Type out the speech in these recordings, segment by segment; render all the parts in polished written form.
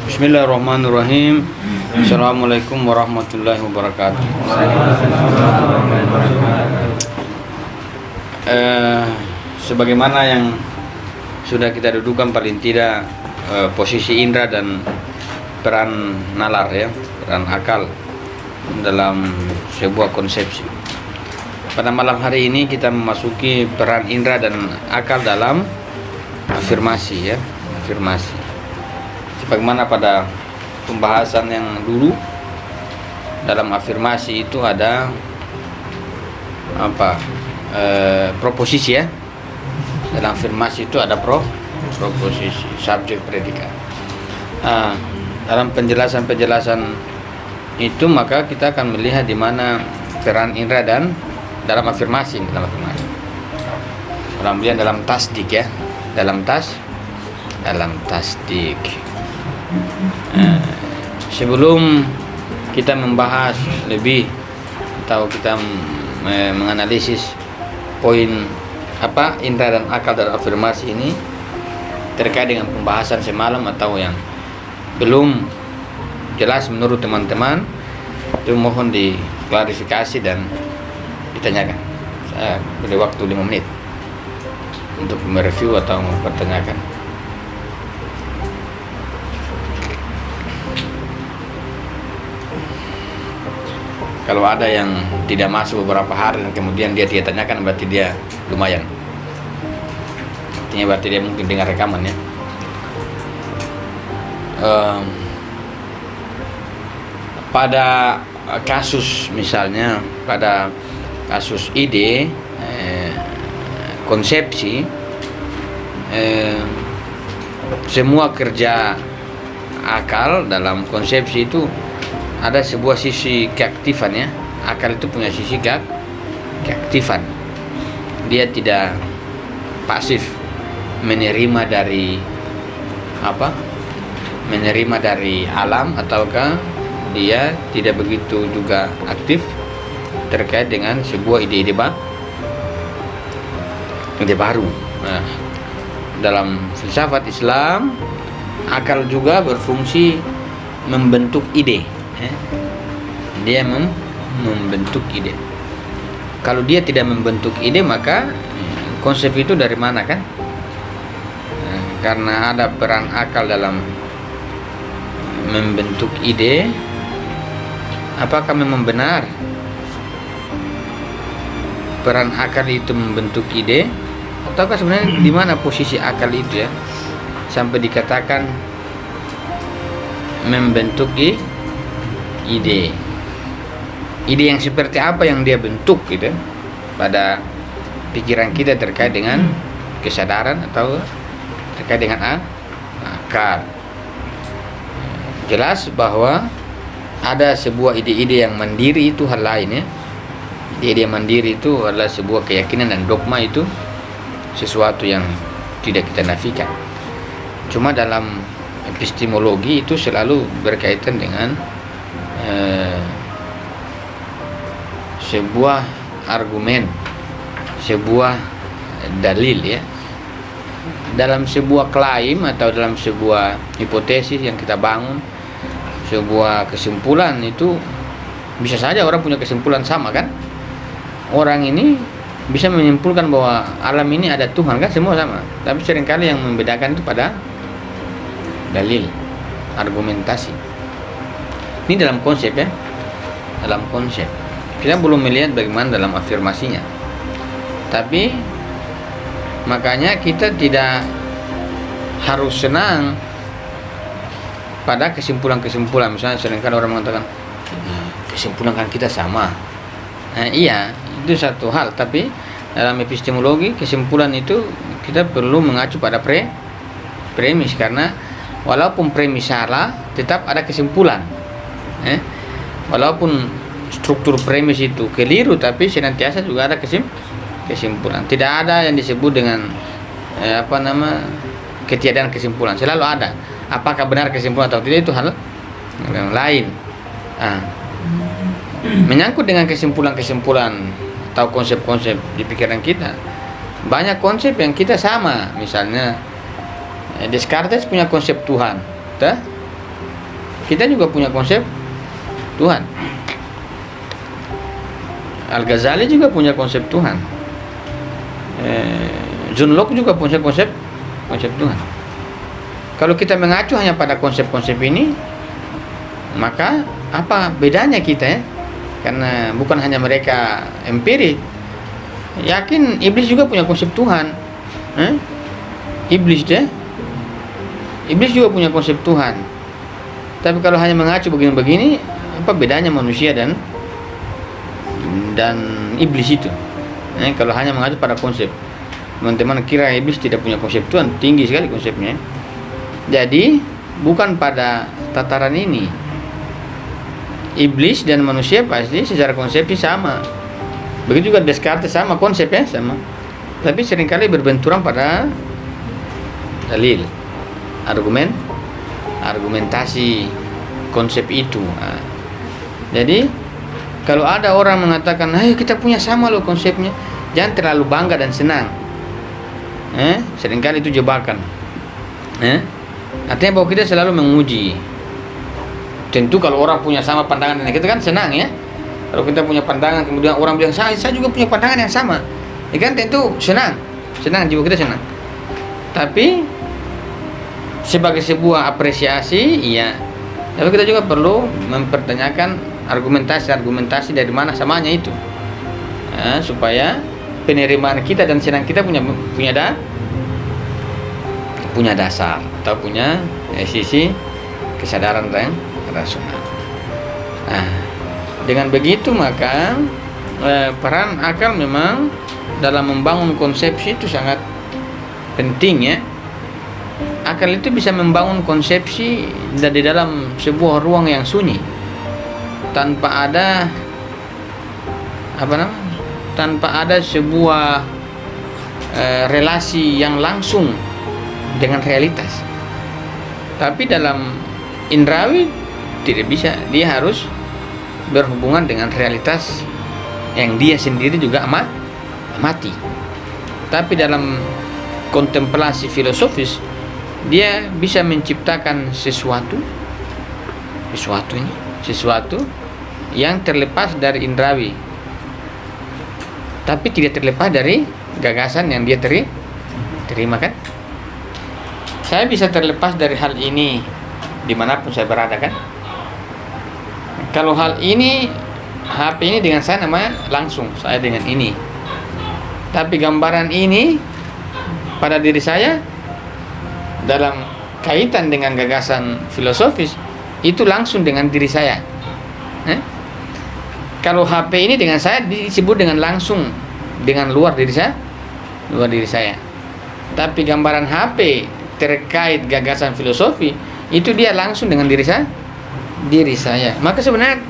Bismillahirrahmanirrahim. Assalamualaikum warahmatullahi wabarakatuh. Sebagaimana yang sudah kita dudukan, paling tidak posisi indera dan peran nalar, ya, peran akal dalam sebuah konsepsi. Pada malam hari ini kita memasuki peran indera dan akal dalam afirmasi, ya, afirmasi. Sebagaimana pada pembahasan yang dulu, dalam afirmasi itu ada proposisi, ya. Dalam afirmasi itu ada proposisi, subjek, predikat. Dalam penjelasan itu maka kita akan melihat di mana peran indera dan dalam afirmasi, dalam tasdik, ya, dalam tasdik. Sebelum kita membahas lebih atau kita menganalisis poin apa indera dan akal dalam afirmasi ini terkait dengan pembahasan semalam atau yang belum jelas menurut teman-teman, itu mohon diklarifikasi dan ditanyakan. Saya beri waktu 5 menit untuk mereview atau mempertanyakan. Kalau ada yang tidak masuk beberapa hari dan kemudian dia tanyakan, berarti dia lumayan. Artinya berarti dia mungkin dengar rekaman, ya. Pada kasus, misalnya pada kasus ide, konsepsi, semua kerja akal dalam konsepsi itu ada sebuah sisi keaktifan, ya. Akal itu punya sisi keaktifan. Dia tidak pasif menerima dari alam, ataukah dia tidak begitu juga aktif terkait dengan sebuah ide baru. Nah, dalam filsafat Islam, akal juga berfungsi membentuk ide. Dia membentuk ide. Kalau dia tidak membentuk ide, maka konsep itu dari mana, kan? Karena ada peran akal dalam membentuk ide, apakah memang benar peran akal itu membentuk ide, ataukah sebenarnya di mana posisi akal itu, ya, sampai dikatakan membentuk ide yang seperti apa yang dia bentuk, gitu, pada pikiran kita terkait dengan kesadaran atau terkait dengan akal. Jelas bahwa ada sebuah ide-ide yang mandiri, itu hal lain, ya. Ide yang mandiri itu adalah sebuah keyakinan dan dogma, itu sesuatu yang tidak kita nafikan. Cuma dalam epistemologi itu selalu berkaitan dengan sebuah argumen, sebuah dalil, ya. Dalam sebuah klaim atau dalam sebuah hipotesis yang kita bangun, sebuah kesimpulan, itu bisa saja orang punya kesimpulan sama, kan? Orang ini bisa menyimpulkan bahwa alam ini ada Tuhan, kan? Semua sama. Tapi seringkali yang membedakan itu pada dalil, argumentasi. Ini dalam konsep, ya. Dalam konsep. Kita belum melihat bagaimana dalam afirmasinya. Tapi makanya kita tidak harus senang pada kesimpulan-kesimpulan. Misalnya seringkali orang mengatakan kesimpulan kan kita sama. Iya, itu satu hal. Tapi dalam epistemologi, kesimpulan itu kita perlu mengacu pada premis, karena walaupun premis salah, tetap ada kesimpulan. Walaupun struktur premis itu keliru, tapi senantiasa juga ada kesimpulan. Tidak ada yang disebut dengan ketiadaan kesimpulan. Selalu ada. Apakah benar kesimpulan atau tidak, itu hal yang lain. Menyangkut dengan kesimpulan-kesimpulan atau konsep-konsep di pikiran kita, banyak konsep yang kita sama. Misalnya Descartes punya konsep Tuhan, kita juga punya konsep Tuhan. Al-Ghazali juga punya konsep Tuhan. John Locke juga punya konsep Tuhan. Kalau kita mengacu hanya pada konsep-konsep ini, maka apa bedanya kita ya? Karena bukan hanya mereka empirik. Yakin iblis juga punya konsep Tuhan. Iblis juga punya konsep Tuhan. Tapi kalau hanya mengacu begini-begini, apa bedanya manusia dan iblis itu? Kalau hanya mengacu pada konsep, teman-teman kira iblis tidak punya konsep Tuhan, tinggi sekali konsepnya. Jadi bukan pada tataran ini. Iblis dan manusia pasti secara konsepsi sama. Begitu juga Descartes sama konsepnya sama. Tapi seringkali berbenturan pada dalil, argumentasi konsep itu. Jadi kalau ada orang mengatakan, ayo kita punya sama loh konsepnya, jangan terlalu bangga dan senang. Seringkali itu jebakan. Artinya bahwa kita selalu menguji. Tentu kalau orang punya sama pandangan dengan kita kan senang ya. Kalau kita punya pandangan kemudian orang bilang saya juga punya pandangan yang sama, ya kan tentu senang jiwa kita senang. Tapi sebagai sebuah apresiasi, iya. Tapi kita juga perlu mempertanyakan argumentasi dari mana samanya itu, supaya penerimaan kita dan senang kita punya dasar atau punya sisi kesadaran dan rasional. Dengan begitu maka peran akal memang dalam membangun konsepsi itu sangat penting ya. Akal itu bisa membangun konsepsi di dalam sebuah ruang yang sunyi tanpa ada sebuah relasi yang langsung dengan realitas. Tapi dalam indrawi tidak bisa, dia harus berhubungan dengan realitas yang dia sendiri juga amati. Tapi dalam kontemplasi filosofis dia bisa menciptakan sesuatu yang terlepas dari indrawi, tapi tidak terlepas dari gagasan yang dia terima kan. Saya bisa terlepas dari hal ini dimanapun saya berada kan. Kalau hal ini, HP ini dengan saya namanya langsung, saya dengan ini. Tapi gambaran ini pada diri saya dalam kaitan dengan gagasan filosofis itu langsung dengan diri saya. Kalau HP ini dengan saya disebut dengan langsung dengan luar diri saya. Tapi gambaran HP terkait gagasan filosofi itu dia langsung dengan diri saya. Maka sebenarnya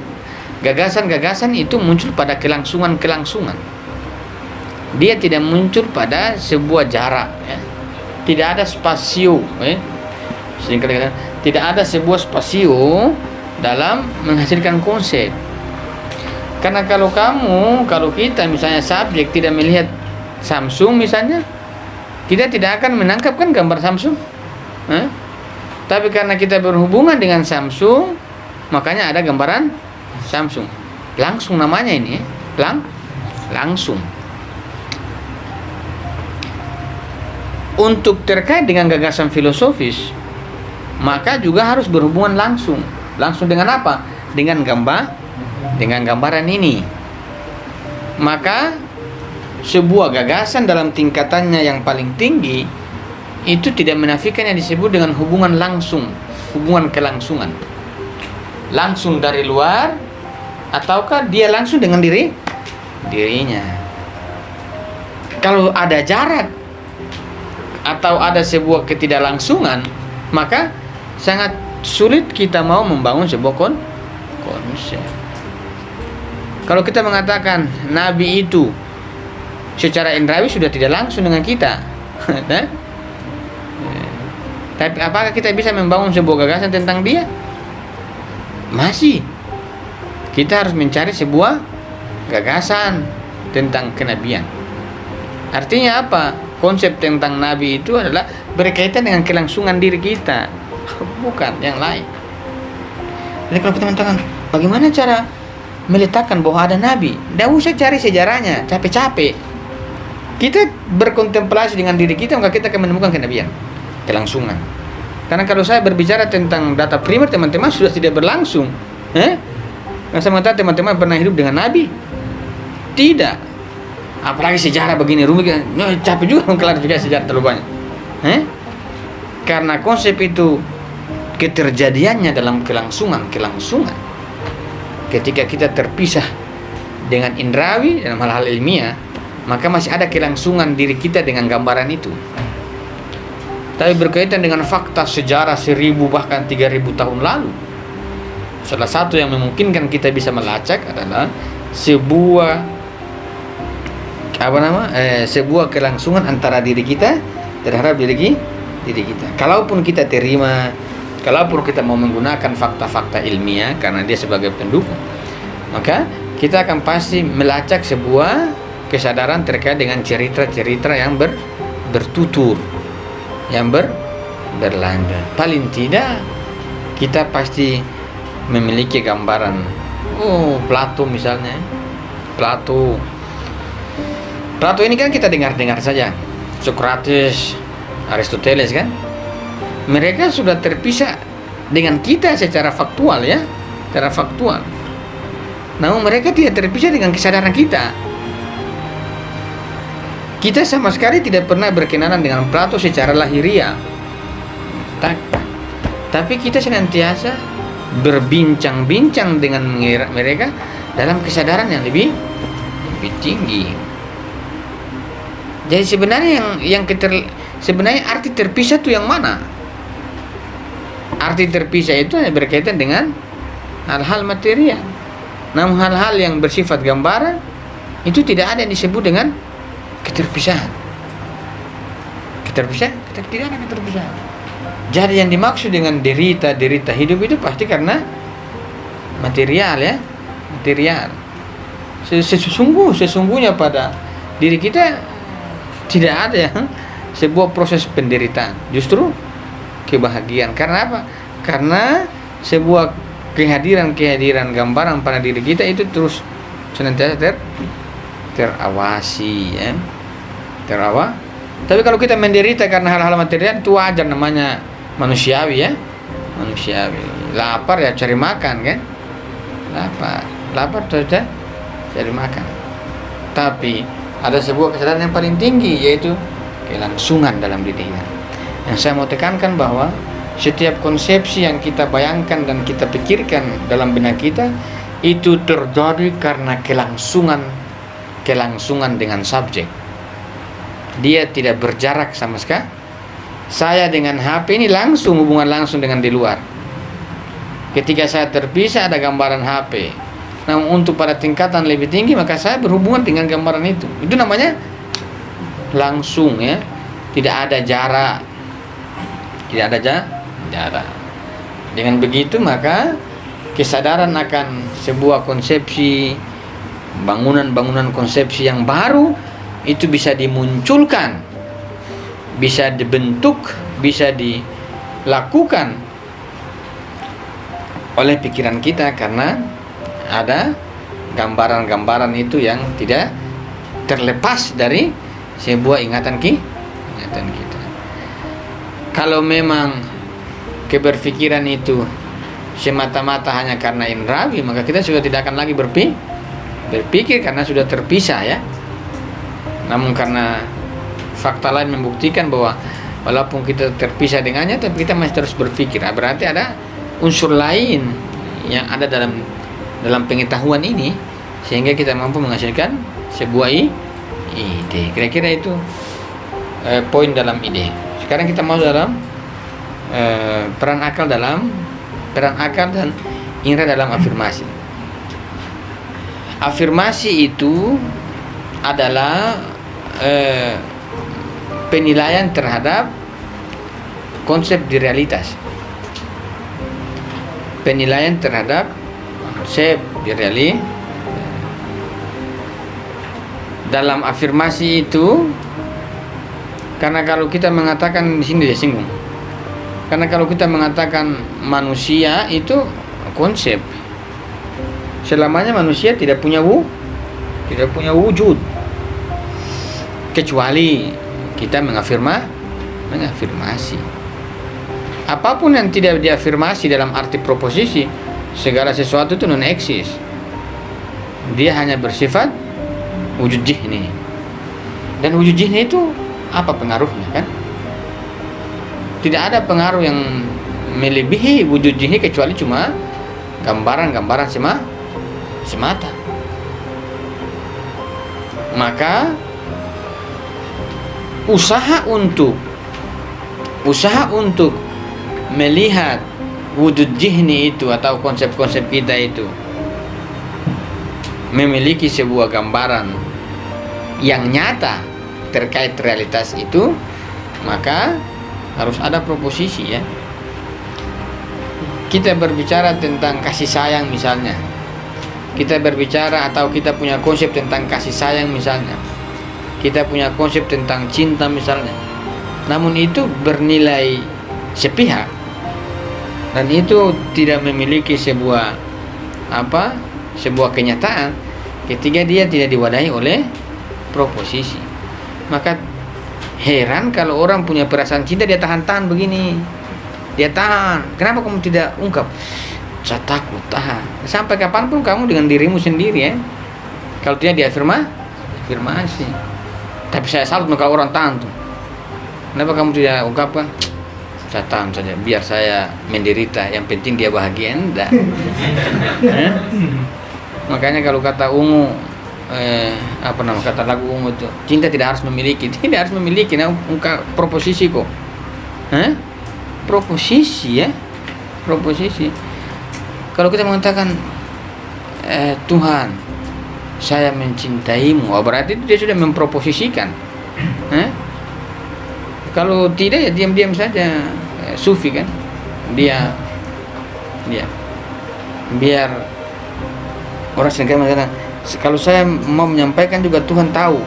gagasan-gagasan itu muncul pada kelangsungan. Dia tidak muncul pada sebuah jarak ya. Tidak ada spasio tidak ada sebuah spasio dalam menghasilkan konsep. Karena kalau kita misalnya subjek tidak melihat Samsung misalnya, kita tidak akan menangkapkan gambar Samsung. Tapi karena kita berhubungan dengan Samsung, makanya ada gambaran Samsung. Langsung namanya ini, langsung. Untuk terkait dengan gagasan filosofis, maka juga harus berhubungan langsung. Langsung dengan apa? Dengan gambaran ini. Maka sebuah gagasan dalam tingkatannya yang paling tinggi itu tidak menafikan yang disebut dengan hubungan langsung, hubungan kelangsungan. Langsung dari luar ataukah dia langsung dengan dirinya. Kalau ada jarak atau ada sebuah ketidaklangsungan, maka sangat sulit kita mau membangun sebuah konsep. Kalau kita mengatakan Nabi itu secara indrawi sudah tidak langsung dengan kita, tapi apakah kita bisa membangun sebuah gagasan tentang dia? Masih. Kita harus mencari sebuah gagasan tentang kenabian. Artinya apa? Konsep tentang Nabi itu adalah berkaitan dengan kelangsungan diri kita, bukan yang lain. Jadi kalau kita mengatakan bagaimana cara meletakkan bahwa ada nabi, tidak usah cari sejarahnya, capek-capek. Kita berkontemplasi dengan diri kita, maka kita akan menemukan kenabian, kelangsungan. Karena kalau saya berbicara tentang data primer, teman-teman sudah tidak berlangsung. Nggak saya mengatakan teman-teman pernah hidup dengan nabi? Tidak. Apalagi sejarah begini rumit, capek juga mengklarifikasi sejarah terlalu banyak. Karena konsep itu keterjadiannya dalam kelangsungan. Ketika kita terpisah dengan indrawi dalam hal-hal ilmiah, maka masih ada kelangsungan diri kita dengan gambaran itu. Tapi berkaitan dengan fakta sejarah 1000 bahkan 3000 tahun lalu, salah satu yang memungkinkan kita bisa melacak adalah sebuah kelangsungan antara diri kita terhadap diri kita. Kalaupun kita terima, kalaupun kita mau menggunakan fakta-fakta ilmiah karena dia sebagai pendukung, maka kita akan pasti melacak sebuah kesadaran terkait dengan cerita-cerita yang bertutur, yang berlanjut. Paling tidak kita pasti memiliki gambaran. Plato misalnya. Plato ini kan kita dengar-dengar saja. Socrates, Aristoteles kan, mereka sudah terpisah dengan kita secara faktual ya, secara faktual. Namun mereka tidak terpisah dengan kesadaran kita. Kita sama sekali tidak pernah berkenalan dengan Plato secara lahiriah. Tapi kita senantiasa berbincang-bincang dengan mereka dalam kesadaran yang lebih tinggi. Jadi sebenarnya sebenarnya arti terpisah itu yang mana? Arti terpisah itu hanya berkaitan dengan hal-hal material. Namun hal-hal yang bersifat gambaran itu tidak ada yang disebut dengan keterpisahan. Tidak ada keterpisahan. Jadi yang dimaksud dengan derita hidup itu pasti karena material ya, material. Sesungguhnya pada diri kita tidak ada sebuah proses penderitaan, justru kebahagiaan. Karena apa? Karena sebuah kehadiran gambaran pada diri kita itu terus senantiasa terawasi ya. Tapi kalau kita menderita karena hal-hal material itu wajar, namanya manusiawi ya. Manusiawi. Lapar ya cari makan kan? Lapar saja cari makan. Tapi ada sebuah kesadaran yang paling tinggi, yaitu kelangsungan dalam diri kita. Yang saya mau tekankan bahwa setiap konsepsi yang kita bayangkan dan kita pikirkan dalam benak kita itu terjadi karena kelangsungan dengan subjek. Dia tidak berjarak sama sekali. Saya dengan HP ini hubungan langsung dengan di luar. Ketika saya terpisah ada gambaran HP. Namun untuk pada tingkatan lebih tinggi maka saya berhubungan dengan gambaran itu. Itu namanya langsung ya. Tidak ada jarak. Dengan begitu maka kesadaran akan sebuah konsepsi, bangunan konsepsi yang baru itu bisa dimunculkan, bisa dibentuk, bisa dilakukan oleh pikiran kita karena ada gambaran-gambaran itu yang tidak terlepas dari sebuah ingatan kita. Kalau memang keberpikiran itu semata-mata hanya karena indrawi, maka kita sudah tidak akan lagi berpikir karena sudah terpisah ya. Namun karena fakta lain membuktikan bahwa walaupun kita terpisah dengannya, tapi kita masih terus berpikir. Berarti ada unsur lain yang ada dalam pengetahuan ini sehingga kita mampu menghasilkan sebuah ide. Kira-kira itu poin dalam ide. Sekarang kita mau dalam peran akal dan indera dalam afirmasi. Afirmasi itu adalah penilaian terhadap konsep di realitas. Penilaian terhadap konsep di realitas. Dalam afirmasi itu, karena kalau kita mengatakan di sini dia singgung. Karena kalau kita mengatakan manusia itu konsep. Selamanya manusia tidak punya wujud, kecuali kita mengafirmasi. Apapun yang tidak diafirmasi dalam arti proposisi, segala sesuatu itu non eksis. Dia hanya bersifat wujud jihni. Dan wujud jihni itu apa pengaruhnya, kan? Tidak ada pengaruh yang melebihi wujud jihni kecuali cuma gambaran-gambaran semata. Maka usaha untuk melihat wujud jihni itu atau konsep-konsep kita itu memiliki sebuah gambaran yang nyata terkait realitas itu, maka harus ada proposisi, ya. Kita berbicara tentang kasih sayang misalnya, kita berbicara atau kita punya konsep tentang kasih sayang misalnya, kita punya konsep tentang cinta misalnya, namun itu bernilai sepihak dan itu tidak memiliki sebuah kenyataan ketika dia tidak diwadahi oleh proposisi. Maka heran kalau orang punya perasaan cinta, dia tahan-tahan begini, dia tahan. Kenapa kamu tidak ungkap? Saya takut, tahan. Sampai kapanpun kamu dengan dirimu sendiri, ya. Kalau tidak diafirmasi. Tapi saya salut kalau orang tahan tuh. Kenapa kamu tidak ungkapkan? Saya tahan saja, biar saya menderita, yang penting dia bahagia. Enggak. Makanya kalau kata Ungu, kata lagu Ungu itu, cinta tidak harus memiliki. Tidak harus memiliki, nah, proposisi kok. Proposisi, ya. Proposisi. Kalau kita mengatakan Tuhan, saya mencintaimu, berarti dia sudah memproposisikan. Kalau tidak, ya diam-diam saja. Sufi kan, dia biar orang sering mengatakan, kalau saya mau menyampaikan juga Tuhan tahu,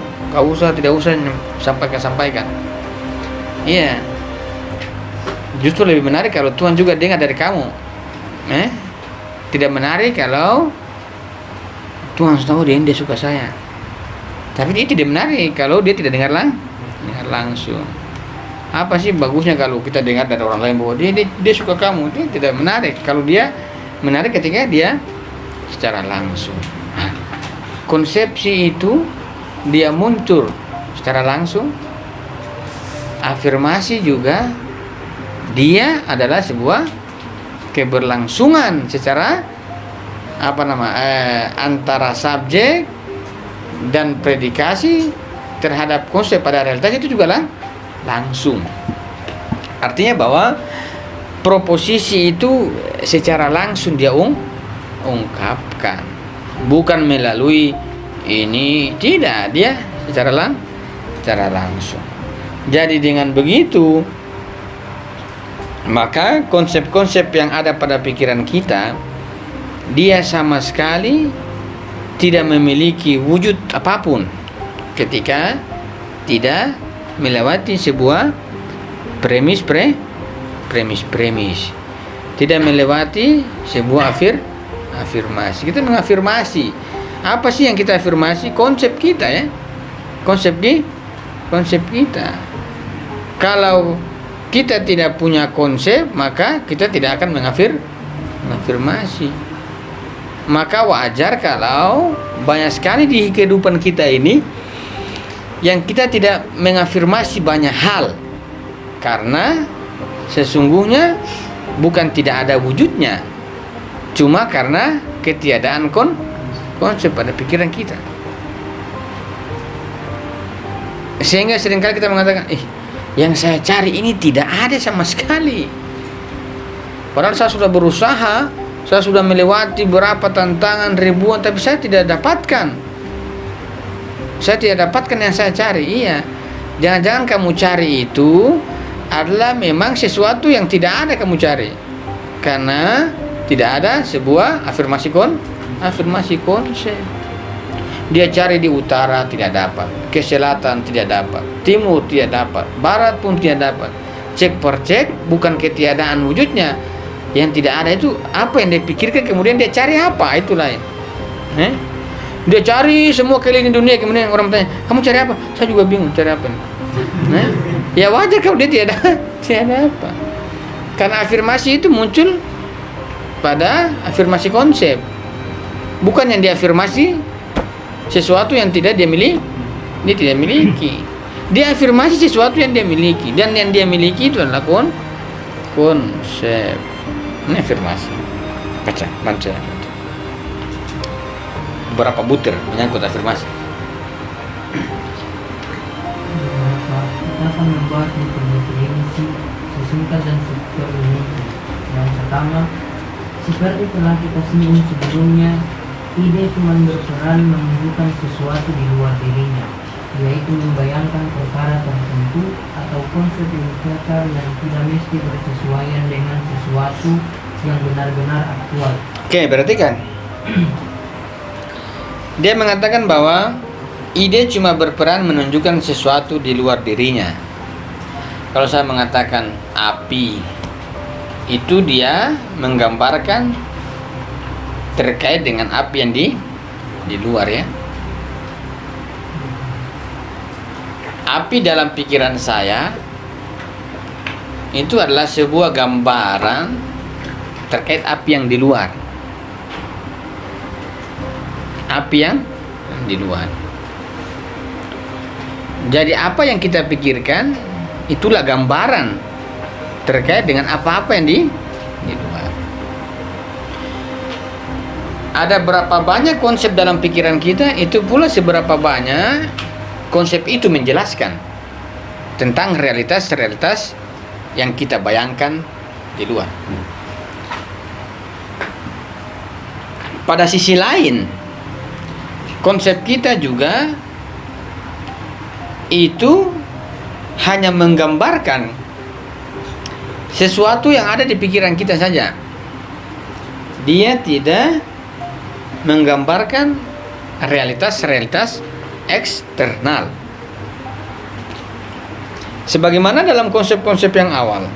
tidak usah sampaikan. Iya, justru lebih menarik kalau Tuhan juga dengar dari kamu. Tidak menarik kalau Tuhan tahu dia suka saya, tapi dia tidak menarik kalau dia tidak dengar langsung. Apa sih bagusnya kalau kita dengar dari orang lain bahwa dia suka kamu? Dia tidak menarik. Kalau dia menarik ketika dia secara langsung. Konsepsi itu dia muncul secara langsung. Afirmasi juga dia adalah sebuah keberlangsungan secara antara subjek dan predikasi terhadap konsep pada realitas itu juga langsung. Artinya bahwa proposisi itu secara langsung dia ungkapkan, bukan melalui ini, tidak, dia secara langsung. Jadi dengan begitu, maka konsep-konsep yang ada pada pikiran kita, dia sama sekali tidak memiliki wujud apapun ketika tidak melewati sebuah premis, tidak melewati sebuah afirmasi. Kita mengafirmasi. Apa sih yang kita afirmasi? Konsep kita, ya. Konsep kita. Kalau kita tidak punya konsep, maka kita tidak akan mengafirmasi. Maka wajar kalau banyak sekali di kehidupan kita ini yang kita tidak mengafirmasi banyak hal, karena sesungguhnya bukan tidak ada wujudnya, cuma karena ketiadaan konsep pada pikiran kita. Sehingga seringkali kita mengatakan, yang saya cari ini tidak ada sama sekali. Padahal saya sudah berusaha, saya sudah melewati berapa tantangan ribuan, tapi saya tidak dapatkan. Saya tidak dapatkan yang saya cari. Iya, jangan-jangan kamu cari itu adalah memang sesuatu yang tidak ada kamu cari, karena tidak ada sebuah afirmasi konsep. Dia cari di utara tidak dapat, ke selatan tidak dapat, timur tidak dapat, barat pun tidak dapat. Cek per cek, bukan ketiadaan wujudnya, Yang tidak ada itu apa yang dia pikirkan, kemudian dia cari apa, itu lain. Dia cari semua keliling dunia, kemudian orang bertanya, kamu cari apa? Saya juga bingung cari apa. Ya wajar kalau dia tidak ada apa. Karena afirmasi itu muncul pada afirmasi konsep, bukan yang diafirmasi sesuatu yang tidak dia miliki. Dia tidak miliki. Dia afirmasi sesuatu yang dia miliki, dan yang dia miliki itu adalah konsep. Ini afirmasi. Baca. Berapa butir menyangkut afirmasi? Kita akan membahas definisi sesingkat dan terperinci. Yang pertama, seperti telah kita singgung sebelumnya, ide cuma berperan menunjukkan sesuatu di luar dirinya, yaitu membayangkan perkara tertentu atau konsep universal yang tidak mesti bersesuaian dengan sesuatu yang benar-benar aktual. Oke, berarti kan dia mengatakan bahwa ide cuma berperan menunjukkan sesuatu di luar dirinya. Kalau saya mengatakan api, itu dia menggambarkan terkait dengan api yang di luar, ya. Api dalam pikiran saya itu adalah sebuah gambaran terkait api yang di luar. Api yang di luar. Jadi apa yang kita pikirkan itulah gambaran terkait dengan apa-apa yang di luar. Ada berapa banyak konsep dalam pikiran kita, itu pula seberapa banyak konsep itu menjelaskan tentang realitas-realitas yang kita bayangkan di luar. Pada sisi lain, konsep kita juga itu hanya menggambarkan sesuatu yang ada di pikiran kita saja. Dia tidak menggambarkan realitas-realitas eksternal. Sebagaimana dalam konsep-konsep yang awal,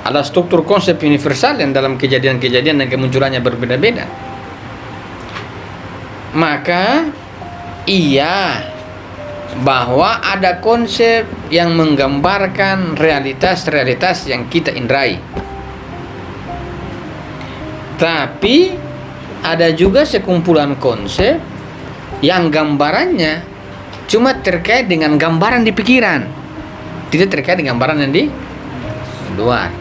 ada struktur konsep universal yang dalam kejadian-kejadian dan kemunculannya berbeda-beda. Maka iya, bahwa ada konsep yang menggambarkan realitas-realitas yang kita indrai. Tapi ada juga sekumpulan konsep yang gambarannya cuma terkait dengan gambaran di pikiran, tidak terkait dengan gambaran yang di luar.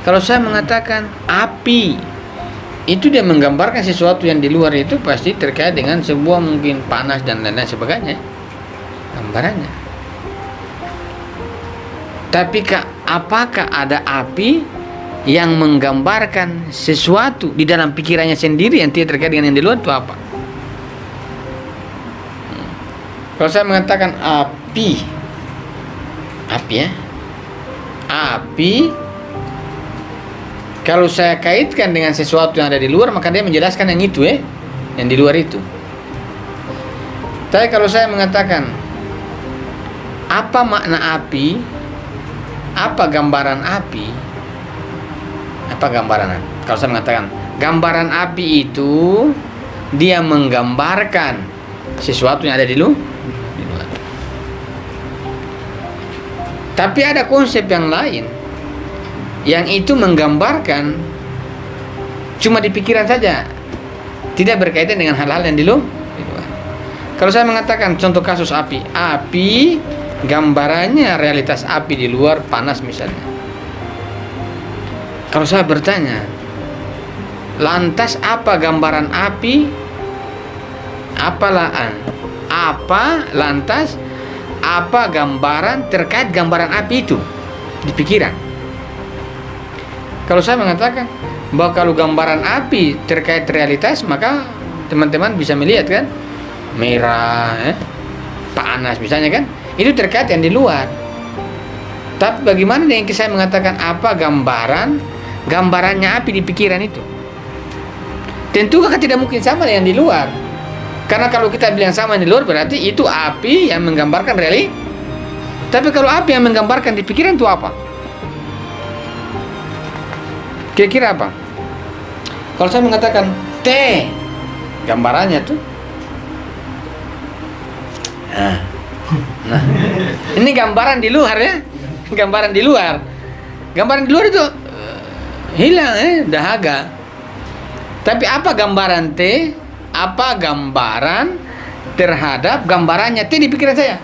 Kalau saya mengatakan api, itu dia menggambarkan sesuatu yang di luar, itu pasti terkait dengan sebuah mungkin panas dan lain-lain sebagainya gambarannya. Tapi apakah ada api yang menggambarkan sesuatu di dalam pikirannya sendiri yang tidak terkait dengan yang di luar, itu apa? Kalau saya mengatakan api ya, api, kalau saya kaitkan dengan sesuatu yang ada di luar, maka dia menjelaskan yang itu, yang di luar itu. Tapi kalau saya mengatakan apa makna api, apa gambaran api, apa gambaran api? Kalau saya mengatakan gambaran api itu dia menggambarkan sesuatu yang ada di luar. Tapi ada konsep yang lain yang itu menggambarkan cuma di pikiran saja, tidak berkaitan dengan hal-hal yang di luar. Kalau saya mengatakan contoh kasus api gambarannya realitas api di luar panas misalnya. Kalau saya bertanya, lantas apa gambaran api? Apa gambaran terkait gambaran api itu di pikiran? Kalau saya mengatakan bahwa kalau gambaran api terkait realitas, maka teman-teman bisa melihat kan, merah, panas misalnya kan, itu terkait yang di luar. Tapi bagaimana dengan saya mengatakan apa gambarannya api di pikiran itu? Tentu kan tidak mungkin sama dengan yang di luar. Karena kalau kita bilang sama yang di luar, berarti itu api yang menggambarkan realitas. Tapi kalau api yang menggambarkan di pikiran itu apa? Kira-kira apa? Kalau saya mengatakan T, gambarannya tuh. Nah, ini gambaran di luar ya. Gambaran di luar. Gambaran di luar itu hilang dahaga. Tapi apa gambaran T? Apa gambaran terhadap gambarannya T di pikiran saya?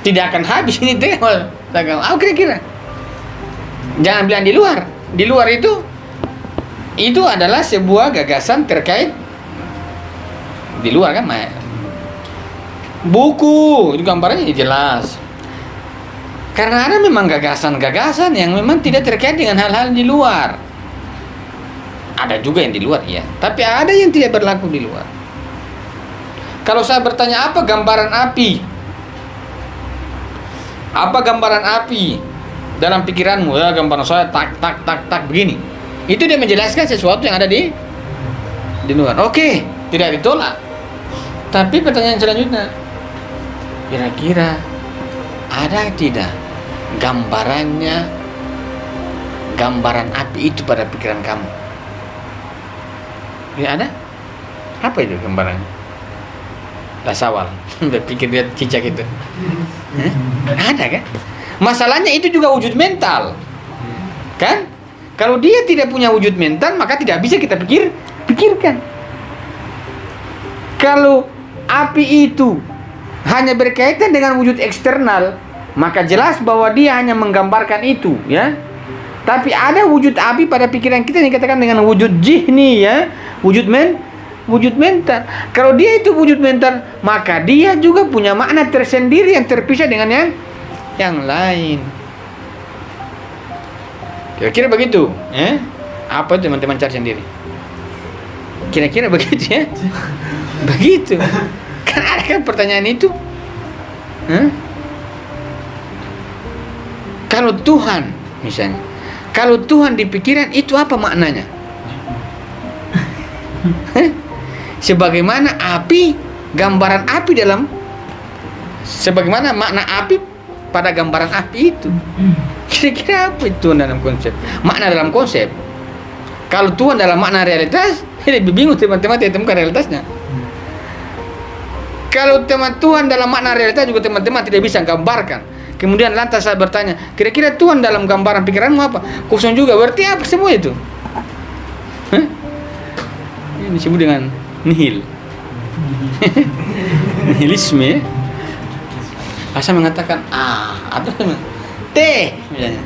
Tidak akan habis ini T. Apa kira-kira? Jangan bilang di luar. Di luar itu adalah sebuah gagasan terkait di luar kan, buku itu gambarannya jelas. Karena ada memang gagasan-gagasan yang memang tidak terkait dengan hal-hal di luar. Ada juga yang di luar ya, tapi ada yang tidak berlaku di luar. Kalau saya bertanya apa gambaran api? Apa gambaran api dalam pikiranmu? Ya, gambaran saya tak tak tak tak begini. Itu dia menjelaskan sesuatu yang ada di luar. Oke, tidak ditolak. Tapi pertanyaan selanjutnya, kira-kira ada tidak gambarannya, gambaran api itu pada pikiran kamu? Ya ada? Apa itu gambarannya? Dasawal, berpikir dia cicak itu. Ada kan? Masalahnya itu juga wujud mental, kan? Kalau dia tidak punya wujud mental, maka tidak bisa kita pikirkan. Kalau api itu hanya berkaitan dengan wujud eksternal, maka jelas bahwa dia hanya menggambarkan itu, ya. Tapi ada wujud api pada pikiran kita yang dikatakan dengan wujud jihni, ya, wujud mental. Kalau dia itu wujud mental, maka dia juga punya makna tersendiri yang terpisah dengan yang lain. Kira-kira begitu, Apa teman-teman cari sendiri? Kira-kira begitu ya? Begitu. Kan ada kan pertanyaan itu? Kalau Tuhan, misalnya, kalau Tuhan di pikiran itu apa maknanya? Sebagaimana api, gambaran api dalam, sebagaimana makna api pada gambaran api itu. Kira-kira apa itu dalam konsep? Makna dalam konsep. Kalau Tuhan dalam makna realitas, lebih bingung teman-teman tidak temukan realitasnya. Kalau Tuhan dalam makna realitas juga teman-teman tidak bisa gambarkan. Kemudian lantas saya bertanya, kira-kira Tuhan dalam gambaran pikiranmu apa? Kosong juga. Berarti apa semua itu? Ini disebut dengan nihil. Nihilisme, ya. Asa mengatakan atau T misalnya.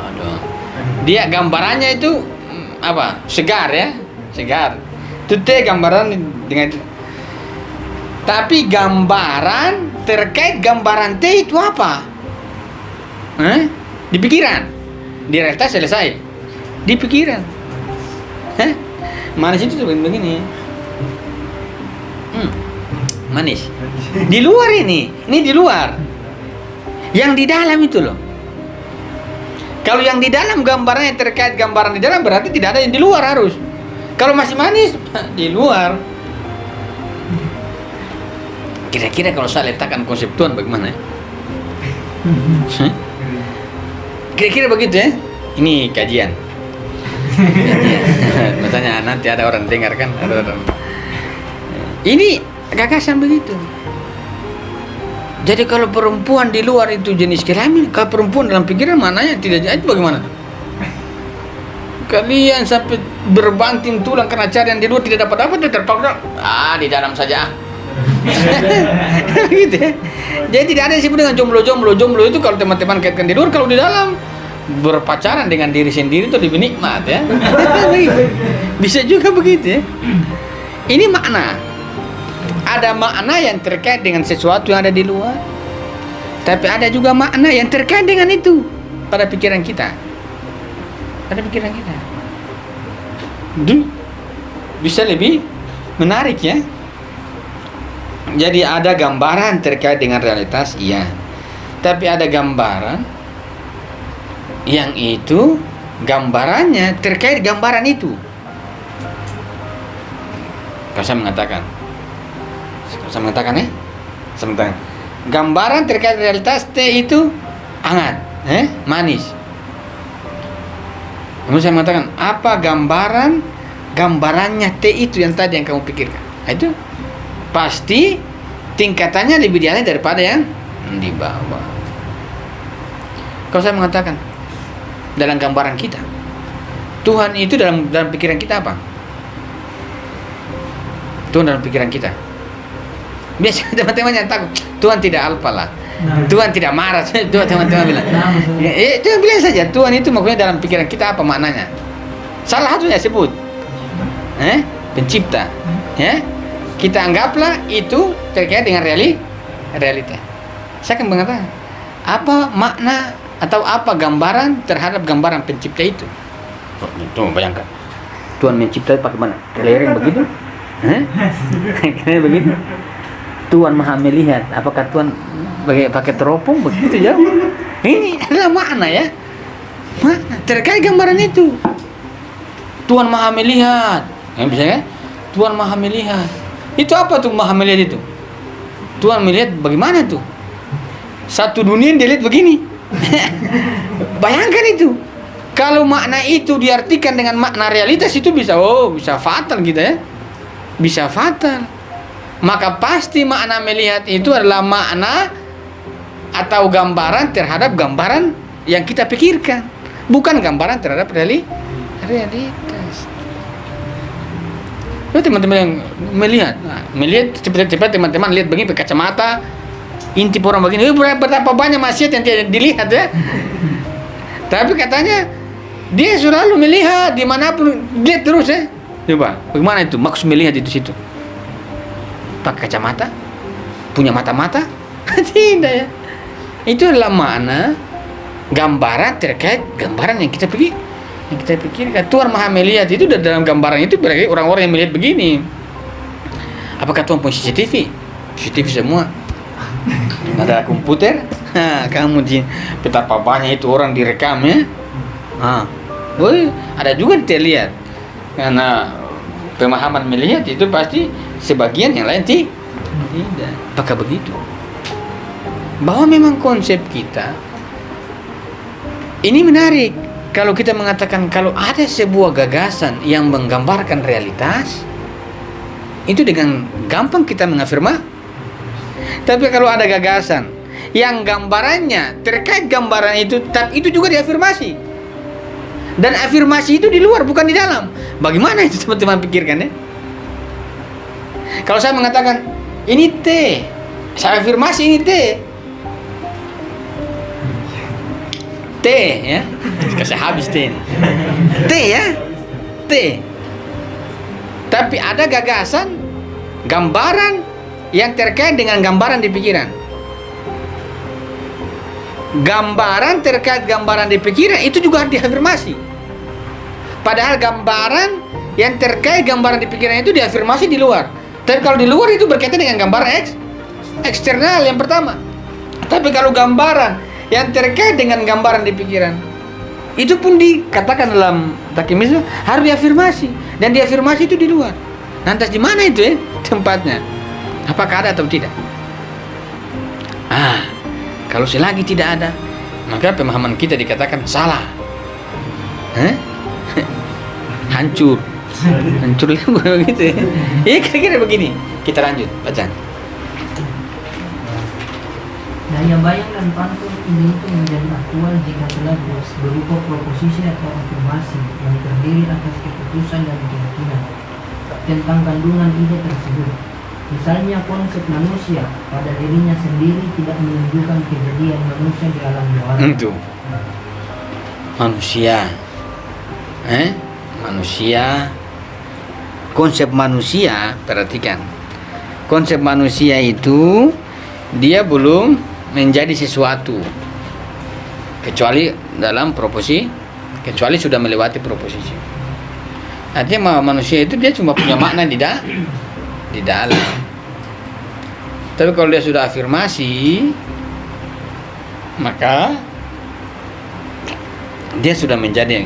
Aduh. Dia gambarannya itu apa? Segar, ya, segar. Itu T gambaran dengan itu. Tapi gambaran terkait gambaran T itu apa? Di pikiran. Di realitas selesai. Di pikiran. Manis itu begini. Manis. Di luar ini di luar. Yang di dalam itu loh. Kalau yang di dalam gambarannya terkait gambaran di dalam, berarti tidak ada yang di luar harus. Kalau masih manis di luar. Kira-kira kalau saya letakkan konsep Tuhan bagaimana? Kira-kira begitu ya. Ini kajian. Misalnya nanti ada orang dengar kan, ada orang. Ini gagasan begitu. Jadi kalau perempuan di luar itu jenis kelamin, kalau perempuan dalam pikiran mananya tidak jelas, itu bagaimana? Kalian sampai berbanting tulang karena cari yang di luar tidak dapat terpaksa di dalam saja. Gitu ya. Jadi tidak ada yang disebut dengan jomblo itu kalau teman-teman kaitkan di luar. Kalau di dalam berpacaran dengan diri sendiri itu lebih nikmat, ya. Bisa juga begitu, ya. Ini makna. Ada makna yang terkait dengan sesuatu yang ada di luar, tapi ada juga makna yang terkait dengan itu pada pikiran kita. Pada pikiran kita. Bisa lebih menarik, ya. Jadi ada gambaran terkait dengan realitas, iya. Tapi ada gambaran yang itu gambarannya terkait gambaran itu. Saya mengatakan sementara gambaran terkait realitas T itu hangat. manis. Namun saya mengatakan, apa gambarannya T itu yang tadi yang kamu pikirkan? Nah, itu pasti tingkatannya lebih di atas daripada yang di bawah. Kalau saya mengatakan dalam gambaran kita, Tuhan itu dalam pikiran kita apa? Tuhan dalam pikiran kita. Biasanya teman-teman yang takut, Tuhan tidak alpa lah. Tuhan tidak marah. Tuhan teman-teman bilang. Itu bilang saja, Tuhan itu maksudnya dalam pikiran kita apa maknanya? Salah satunya sebut. Pencipta. Ya. Kita anggaplah itu terkait dengan realita. Saya akan mengatakan, apa makna atau apa gambaran terhadap gambaran pencipta itu? Tuh, bayangkan. Tuhan mencipta pakai mana? Kelereng begitu? Kayak begitu? Tuhan maha melihat. Apakah Tuhan pakai teropong begitu jauh? Ini adalah makna ya. Makna terkait gambaran itu. Tuhan maha melihat. Bisa kan? Tuhan maha melihat. Itu apa tuh maha melihat itu? Tuhan melihat bagaimana tuh? Satu dunia dia lihat begini. Bayangkan itu. Kalau makna itu diartikan dengan makna realitas itu bisa fatal gitu ya. Bisa fatal. Maka pasti makna melihat itu adalah makna atau gambaran terhadap gambaran yang kita pikirkan, bukan gambaran terhadap realitas. Teman-teman yang melihat cepat teman-teman lihat begini pakai kacamata, intip orang begini, berapa banyak maksiat yang tidak dilihat ya. Tapi katanya dia selalu melihat dimanapun, lihat terus ya. Coba, bagaimana itu maksud melihat itu situ? Pakai kacamata? Punya mata-mata? Tidak ya. Itu adalah makna gambaran terkait gambaran yang kita pikirkan. Tuhan maha melihat itu dalam gambaran itu berarti orang-orang yang melihat begini. Apakah Tuhan punya CCTV? CCTV semua. Ada komputer? Kamu betapa banyak itu orang direkam ya. Ada juga terlihat. Karena pemahaman melihat itu pasti sebagian yang lain tidak. Apakah begitu? Bahwa memang konsep kita ini menarik. Kalau kita mengatakan kalau ada sebuah gagasan yang menggambarkan realitas, itu dengan gampang kita mengafirmasi. Tapi kalau ada gagasan yang gambarannya terkait gambaran itu, tapi itu juga diafirmasi. Dan afirmasi itu di luar, bukan di dalam. Bagaimana itu teman-teman pikirkan ya? Kalau saya mengatakan ini T, saya afirmasi ini T. T ya, kasih habis T ini. T ya, T. Tapi ada gagasan, gambaran yang terkait dengan gambaran di pikiran. Gambaran terkait gambaran di pikiran itu juga diafirmasi. Padahal gambaran yang terkait gambaran di pikiran itu diafirmasi di luar. Tapi kalau di luar itu berkaitan dengan gambaran eksternal yang pertama. Tapi kalau gambaran yang terkait dengan gambaran di pikiran itu pun dikatakan dalam takimis harus diafirmasi, dan diafirmasi itu di luar. Lantas di mana itu ya tempatnya? Apakah ada atau tidak? Kalau selagi tidak ada, maka pemahaman kita dikatakan salah. Hancur begitu ya. Ya kira-kira begini. Kita lanjut baca. Daya bayang dan pantun ini itu menjadi aktual jika telah berupa proposisi atau afirmasi yang terdiri atas keputusan dan keyakinan tentang kandungan ide tersebut. Misalnya konsep manusia pada dirinya sendiri tidak menunjukkan kejadian manusia di alam luar. Itu manusia. Konsep manusia, perhatikan. Konsep manusia itu dia belum menjadi sesuatu kecuali dalam proposisi, kecuali sudah melewati proposisi. Artinya manusia itu dia cuma punya makna di dalam. Tapi kalau dia sudah afirmasi, maka dia sudah menjadi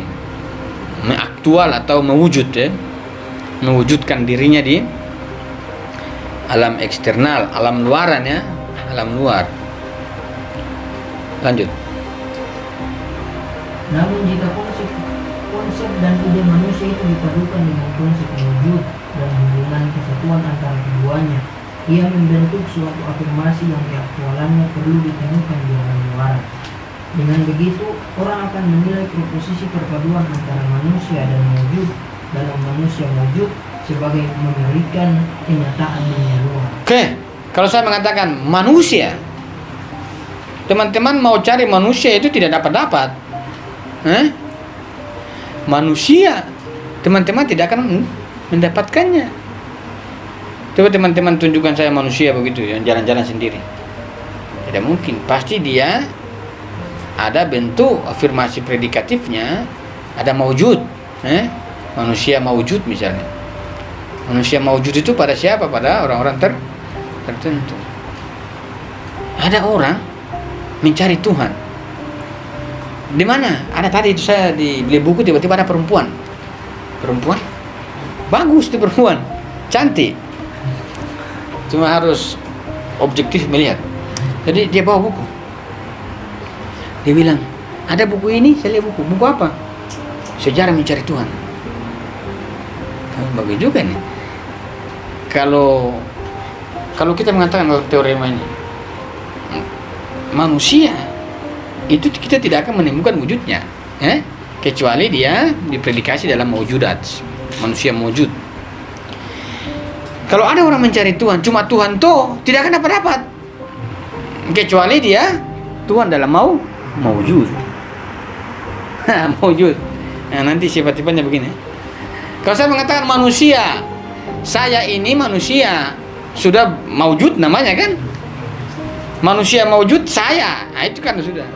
aktual atau mewujudkan dirinya di alam eksternal, alam luaran ya, alam luar. Lanjut. Namun jika konsep dan ide manusia itu dipadukan dengan konsep wujud dan hubungan kesatuan antara keduanya, ia membentuk suatu afirmasi yang keaktualannya perlu ditemukan di alam luar. Dengan begitu, orang akan menilai proposisi perpaduan antara manusia dan wujud dalam manusia wujud sebagai memberikan kenyataan dunia luar. Oke, kalau saya mengatakan manusia, teman-teman mau cari manusia itu tidak dapat-dapat. Manusia, teman-teman tidak akan mendapatkannya. Coba teman-teman tunjukkan saya manusia begitu yang jalan-jalan sendiri. Tidak mungkin. Pasti dia ada bentuk afirmasi predikatifnya, ada maujud. Manusia maujud misalnya. Manusia maujud itu pada siapa? Pada orang-orang tertentu. Ada orang mencari Tuhan. Di mana? Ada tadi itu saya beli buku, tiba-tiba ada perempuan. Perempuan bagus tuh, perempuan cantik. Cuma harus objektif melihat. Jadi dia bawa buku. Dia bilang, ada buku ini, saya lihat buku. Buku apa? Sejarah Mencari Tuhan. Bagus juga nih. Kalau kita mengatakan dalam teorema ini, manusia itu kita tidak akan menemukan wujudnya, kecuali dia dipredikasi dalam maujudat, manusia maujud. Kalau ada orang mencari Tuhan, cuma Tuhan tuh tidak akan dapat, kecuali dia Tuhan dalam maujud. Maujud. Nah, nanti sifat-sifatnya begini. Kalau saya mengatakan manusia, saya ini manusia sudah maujud namanya kan? Manusia maujud saya. Nah, itu kan sudah.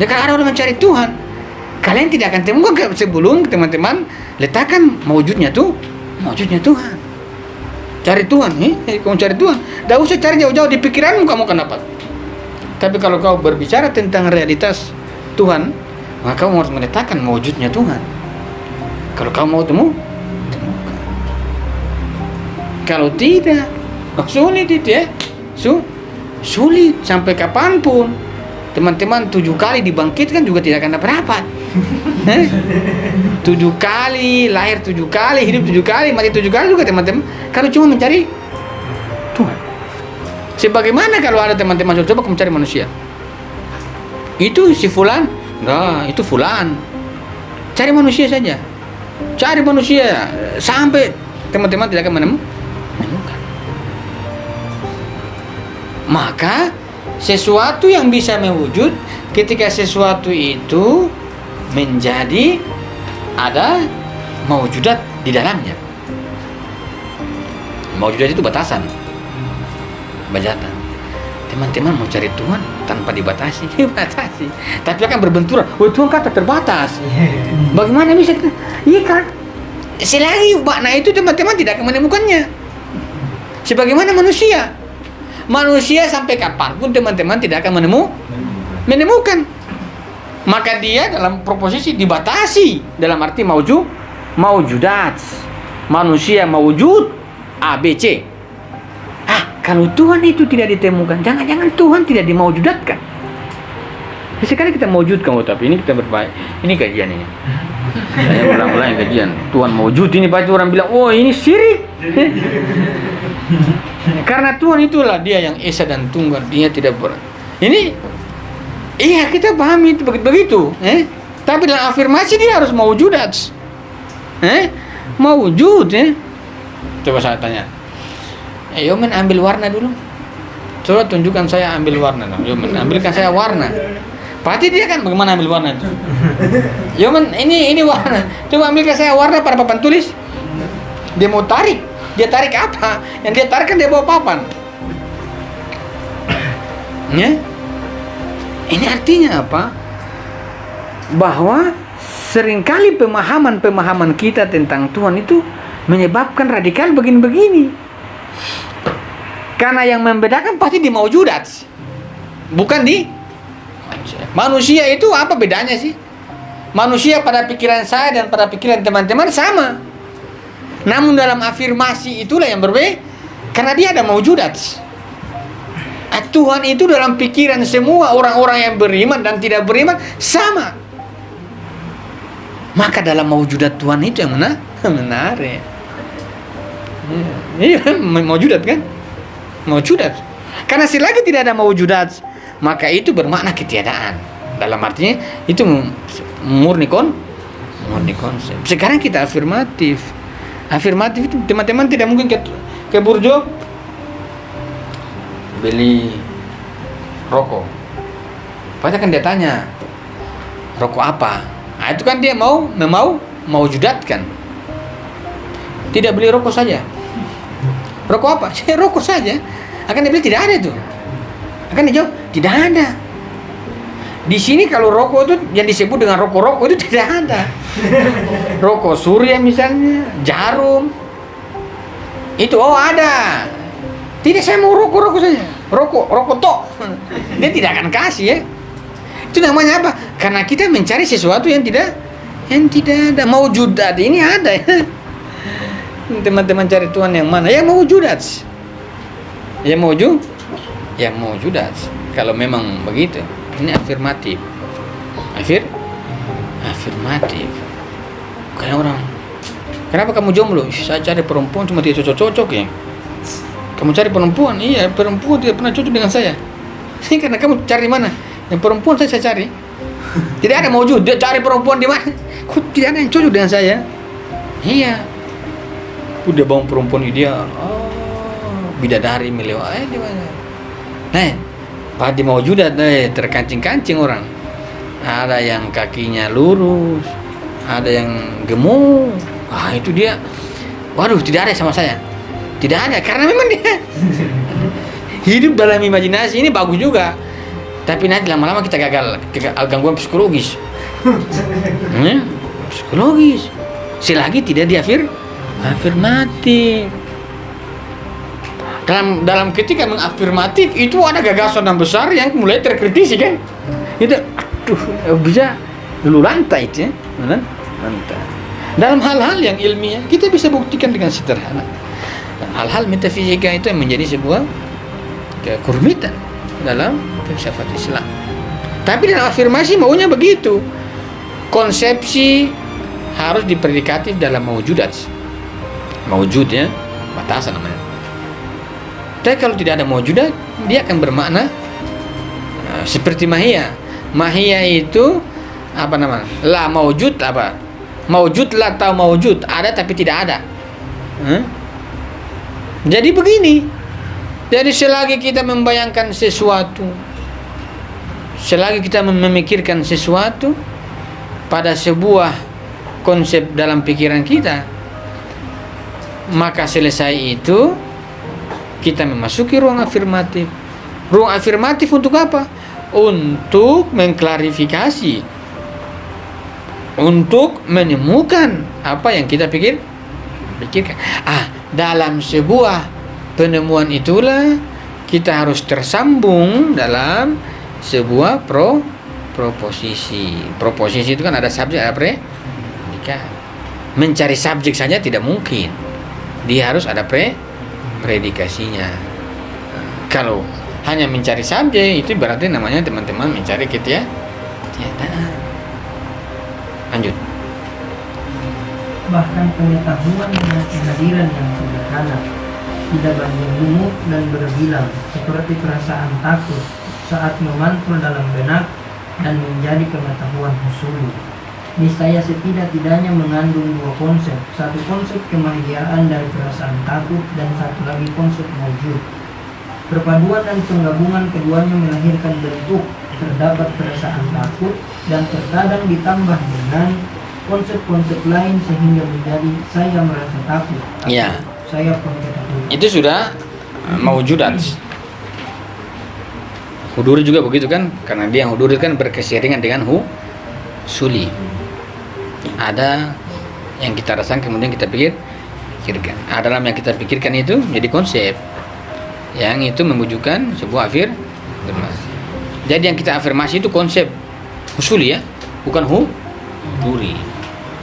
Ya, kalau ada orang mencari Tuhan, kalian tidak akan temukan sebelum teman-teman letakkan maujudnya Tuhan. Cari Tuhan, kamu cari Tuhan. Tidak usah cari jauh-jauh di pikiranmu, kamu akan dapat. Tapi kalau kau berbicara tentang realitas Tuhan, maka kamu harus meletakkan maujudnya Tuhan. Kalau kamu mau temukan. Kalau tidak, sulit itu ya. Sulit sampai kapanpun. Teman-teman 7 kali dibangkitkan juga tidak akan dapat. 7 kali, lahir 7 kali, hidup 7 kali, mati 7 kali juga teman-teman. Kalau cuma mencari Tuhan. Sebagaimana kalau ada teman-teman coba kamu cari manusia. Itu si fulan, enggak, itu fulan. Cari manusia saja. Cari manusia sampai teman-teman tidak akan menemukan. Maka sesuatu yang bisa mewujud ketika sesuatu itu menjadi ada maujudat di dalamnya. Maujudat itu batasan. Teman-teman mau cari Tuhan tanpa dibatasi, tapi akan berbenturan. Tuhan kata terbatas. Bagaimana bisa kita? Iya kan? Selagi makna itu teman-teman tidak akan menemukannya. Sebagaimana manusia sampai kapanpun teman-teman tidak akan menemukan. Maka dia dalam proposisi dibatasi dalam arti maujudat. Manusia maujud ABC. Kalau Tuhan itu tidak ditemukan, jangan-jangan Tuhan tidak dimaujudatkan. Sekali kita maujudkan, tapi ini kita berbaik. Ini kajian ini. Saya ulang-ulang kajian. Tuhan maujud ini pasti orang bilang, oh ini syirik. Karena Tuhan itulah dia yang esa dan tunggal. Dia tidak ini, iya kita pahami itu begitu. Tapi dalam afirmasi dia harus maujudat. Maujud. Coba saya tanya. Yomen ambil warna dulu. Coba tunjukkan saya ambil warna. Yomen ambilkan saya warna. Pasti dia kan bagaimana ambil warna itu. Yomen ini warna. Coba ambilkan saya warna pada papan tulis. Dia mau tarik. Dia tarik apa? Yang dia tarik kan dia bawa papan. Ini artinya apa? Bahwa seringkali pemahaman kita tentang Tuhan itu menyebabkan radikal begini-begini. Karena yang membedakan pasti di maujudat, bukan di manusia. Itu apa bedanya sih? Manusia pada pikiran saya dan pada pikiran teman-teman sama. Namun dalam afirmasi itulah yang berbeda. Karena dia ada maujudat. Tuhan itu dalam pikiran semua orang-orang yang beriman dan tidak beriman sama. Maka dalam maujudat Tuhan itu yang menarik. Iya, maujudat kan? Maujudat. Karena selagi tidak ada maujudat, maka itu bermakna ketiadaan. Dalam artinya itu murni konsep. Sekarang kita afirmatif. Afirmatif itu teman-teman tidak mungkin ke burjo beli rokok. Pasti kan dia tanya, rokok apa? Nah, itu kan dia mau judatkan. Tidak beli rokok saja. Rokok apa? Rokok saja. Akan dia bilang tidak ada itu. Akan dia jawab tidak ada. Di sini kalau rokok itu yang disebut dengan rokok-rokok itu tidak ada. Rokok surya misalnya, jarum. Itu ada. Tidak, saya mau rokok saja. Rokok tok. Dia tidak akan kasih ya. Itu namanya apa? Karena kita mencari sesuatu yang tidak ada. Maujudat ini ada ya. Teman-teman cari Tuhan yang mana? Yang maujudat. Yang maujudat. Kalau memang begitu, ini afirmatif. Afirmatif. Kayak orang, kenapa kamu jomblo? Saya cari perempuan cuma tidak cocok-cocok ya. Kamu cari perempuan? Iya, perempuan tidak pernah cocok dengan saya. Ini karena kamu cari mana? Yang perempuan saya cari. Tidak ada maujud. Dia cari perempuan di mana? Kok tidak ada yang cocok dengan saya? Iya. Udah bangun perempuan ini dia, bidadari mewah. Di mana? Nah, pada maujudat terkancing-kancing orang. Ada yang kakinya lurus, ada yang gemuk. Itu dia. Waduh, tidak ada sama saya. Tidak ada, karena memang dia hidup dalam imajinasi ini bagus juga. Tapi nanti lama-lama kita gagal gangguan psikologis. Psikologis. Selagi tidak afirmatif. Dalam ketika mengafirmatif itu ada gagasan yang besar yang mulai terkritisi kan. Itu bisa dulu lantai itu ya. Lantai. Dalam hal-hal yang ilmiah kita bisa buktikan dengan sederhana. Hal-hal metafisika itu yang menjadi sebuah kerumitan dalam filsafat Islam. Tapi dalam afirmasi maunya begitu. Konsepsi harus dipredikatif dalam maujudat. Maujud ya, batasan namanya. Tapi kalau tidak ada maujudat, dia akan bermakna seperti mahiyah. Mahiyah itu apa namanya? La maujud apa? Maujud la atau maujud, ada tapi tidak ada. Jadi begini. Jadi selagi kita membayangkan sesuatu, selagi kita memikirkan sesuatu pada sebuah konsep dalam pikiran kita, maka selesai itu kita memasuki ruang afirmatif. Ruang afirmatif untuk apa? Untuk mengklarifikasi, untuk menemukan apa yang kita pikirkan. Dalam sebuah penemuan itulah kita harus tersambung dalam sebuah proposisi. Proposisi itu kan ada subjek, ada predikat. Mencari subjek saja tidak mungkin. Dia harus ada predikasinya. Kalau hanya mencari subjek itu berarti namanya teman-teman mencari ketiadaan. Lanjut. Bahkan pengetahuan dengan kehadiran yang sederhana tidak banyak gemuk dan berbilang seperti perasaan takut saat memantul dalam benak dan menjadi pengetahuan husuli. Niscaya setidak-tidaknya mengandung dua konsep, satu konsep kemahiaan dari perasaan takut dan satu lagi konsep maujud. Perpaduan dan penggabungan keduanya melahirkan bentuk terdapat perasaan takut dan terkadang ditambah dengan konsep-konsep lain sehingga menjadi saya merasa takut. Ya. Saya pun ketakutan. Itu sudah maujudat. Huduri juga begitu kan, karena dia yang huduri kan berkeseringan dengan suli. Ada yang kita rasakan kemudian kita pikirkan. Dalam yang kita pikirkan itu menjadi konsep yang itu membujukan sebuah afirmasi. Jadi yang kita afirmasi itu konsep husuli ya, bukan huduri.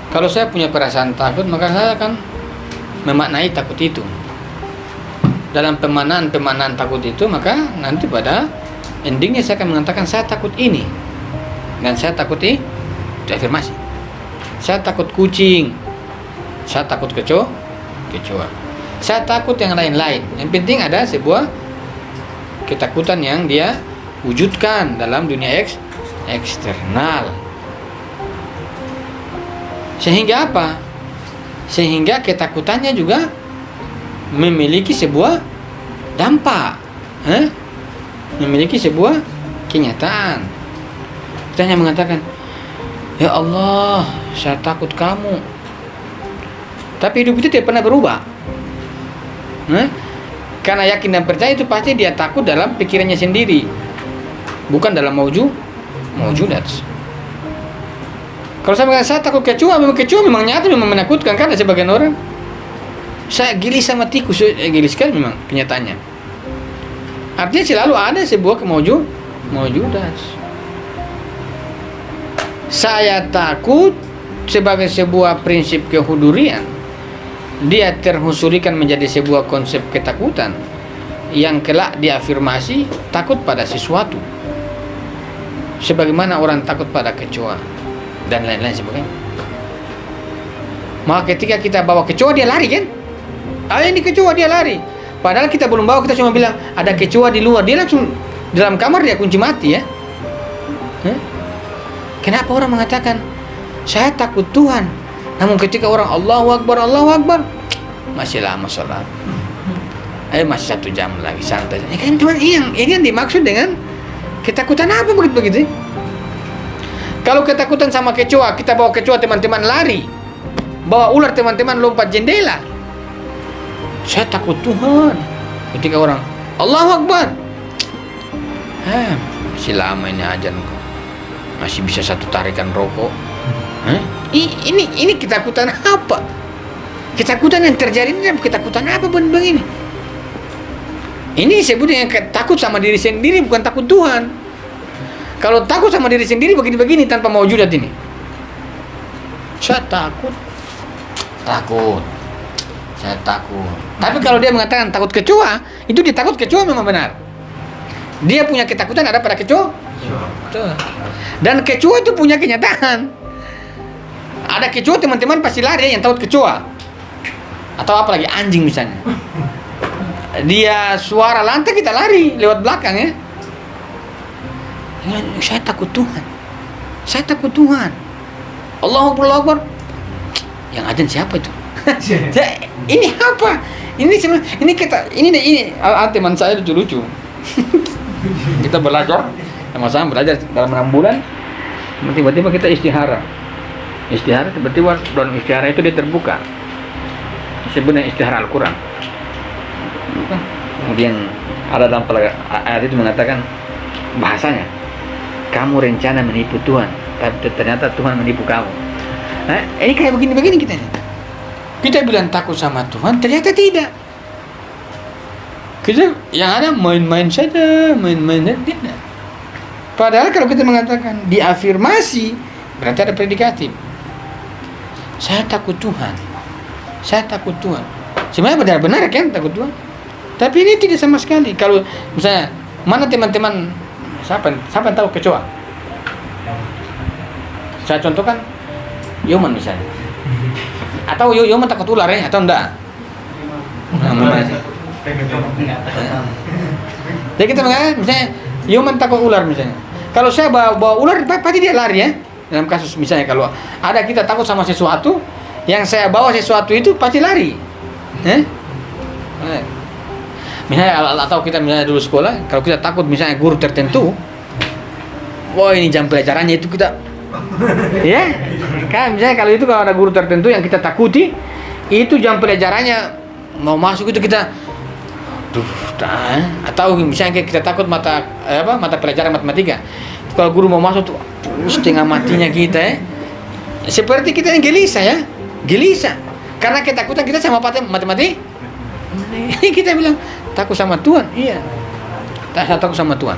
Kalau saya punya perasaan takut, maka saya akan memaknai takut itu. Dalam pemaknaan takut itu, maka nanti pada endingnya saya akan mengatakan saya takut ini dan saya takut itu afirmasi. Saya takut kucing. Saya takut kecoa. Saya takut yang lain-lain. Yang penting ada sebuah ketakutan yang dia wujudkan dalam dunia eksternal. Sehingga apa? Sehingga ketakutannya juga memiliki sebuah dampak, memiliki sebuah kenyataan. Kita hanya mengatakan, ya Allah, saya takut kamu. Tapi hidup itu tidak pernah berubah. Karena yakin dan percaya itu pasti dia takut dalam pikirannya sendiri, bukan dalam maujudat. Kalau saya mengatakan saya takut kecoa memang nyata, memang menakutkan kan ada sebagian orang. Saya gili sama tikus, gili sekali memang kenyataannya. Artinya selalu ada sebuah maujudat. Saya takut sebagai sebuah prinsip kehudurian. Dia terhusurkan menjadi sebuah konsep ketakutan yang kelak diafirmasi takut pada sesuatu. Sebagaimana orang takut pada kecoa dan lain-lain sebagainya. Maka ketika kita bawa kecoa dia lari kan? Ini kecoa dia lari. Padahal kita belum bawa, kita cuma bilang ada kecoa di luar, dia langsung dalam kamar dia kunci mati ya. Kenapa orang mengatakan saya takut Tuhan, namun ketika orang Allahu Akbar masih lama sholat, masih 1 jam lagi santai. Ya kan Tuhan, ini yang dimaksud dengan ketakutan apa begitu? Kalau ketakutan sama kecoa, kita bawa kecoa teman-teman lari, bawa ular teman-teman lompat jendela. Saya takut Tuhan. Ketika orang Allahu Akbar, masih lama ini ajan kok. Masih bisa 1 tarikan rokok. Ini ketakutan apa? Ketakutan yang terjadi ini ketakutan apa begini? Ini disebut dengan takut sama diri sendiri, bukan takut Tuhan. Kalau takut sama diri sendiri begini-begini tanpa maujudat ini. Saya takut. Saya takut. Tapi kalau dia mengatakan takut kecoa, itu dia takut kecoa memang benar. Dia punya ketakutan ada pada kecoa. Dan kecoa itu punya kenyataan. Ada kecoa teman-teman pasti lari yang takut kecoa. Atau apalagi anjing misalnya. Dia suara lantang kita lari lewat belakang ya. Saya takut Tuhan. Allahu Akbar. Yang azan siapa itu? Ini apa? Ini teman saya lucu-lucu. Kita belajar sama-sama dalam 6 bulan. Tiba-tiba kita istihara tiba-tiba dalam istihara itu dia terbuka. Sebenarnya istihara Al-Quran. Kemudian ada dalam ayat itu mengatakan bahasanya, kamu rencana menipu Tuhan, tapi ternyata Tuhan menipu kamu. Nah, ini kayak begini-begini kita bilang takut sama Tuhan, ternyata tidak. Kita yang ada main-main saja, tidak. Padahal kalau kita mengatakan diafirmasi, berarti ada predikatif. Saya takut Tuhan. Sebenarnya benar-benar kan takut Tuhan. Tapi ini tidak sama sekali. Kalau misalnya, mana teman-teman, siapa yang tahu kecoa? Saya contohkan, Yoman misalnya. Atau Yoman takut ular ya, atau enggak? Jadi kita mengatakan, misalnya, Yoman takut ular misalnya. Kalau saya bawa ular, pasti dia lari ya. Dalam kasus misalnya kalau ada kita takut sama sesuatu, yang saya bawa sesuatu itu pasti lari. Misalnya atau kita misalnya dulu sekolah, kalau kita takut misalnya guru tertentu, ini jam pelajarannya itu kita, ya kan misalnya kalau ada guru tertentu yang kita takuti, itu jam pelajarannya mau masuk itu kita, atau misalnya kita takut mata pelajaran matematika, kalau guru mau masuk tuh setengah matinya kita seperti kita yang gelisah karena ketakutan kita sama matematika. Kita bilang takut sama Tuhan, iya, takut sama Tuhan.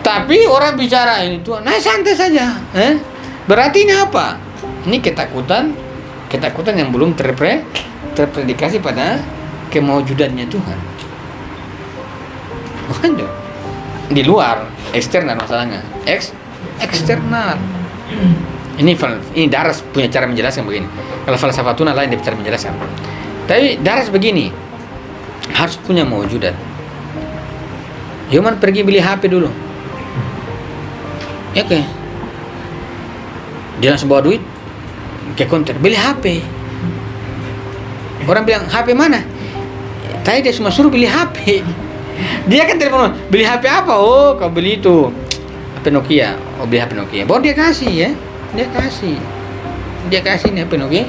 Tapi orang bicara ini Tuhan, santai saja. Berarti ini apa? Ini ketakutan yang belum terpredikasi pada kemaujudannya Tuhan. Bukan di luar, eksternal masalahnya. Eksternal. Ini Daras punya cara menjelaskan begini. Kalau falsafatuna lain dia cara menjelaskan. Tapi Daras begini, harus punya mewujudat. Human pergi beli HP dulu. Ya oke. Dia langsung bawa duit ke konter, beli HP. Orang bilang, HP mana? Tadi dia cuma suruh beli HP. Dia kan telepon, beli HP apa? Oh, kau beli itu HP Nokia. Oh, beli HP Nokia. Baru dia kasih ya. Dia kasih nih HP Nokia.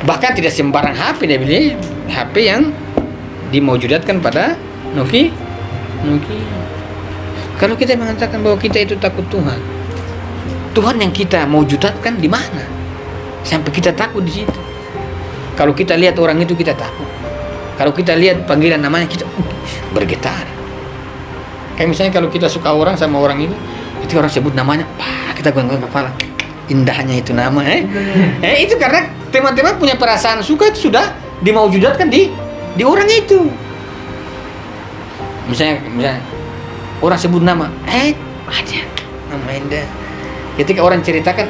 Bahkan tidak sembarang HP dia beli, HP yang dimewujudatkan pada Nokia. Kalau kita mengatakan bahwa kita itu takut Tuhan, Tuhan yang kita mewujudatkan di mana? Sampai kita takut di situ. Kalau kita lihat orang itu kita takut. Kalau kita lihat panggilan namanya kita bergetar. Kayak misalnya kalau kita suka orang sama orang itu orang sebut namanya, kita goyang-goyang kepala. Indahnya itu nama, itu karena teman-teman punya perasaan suka itu sudah dimewujudatkan di orang itu. Misalnya orang sebut nama, ada nama indah. Ketika orang ceritakan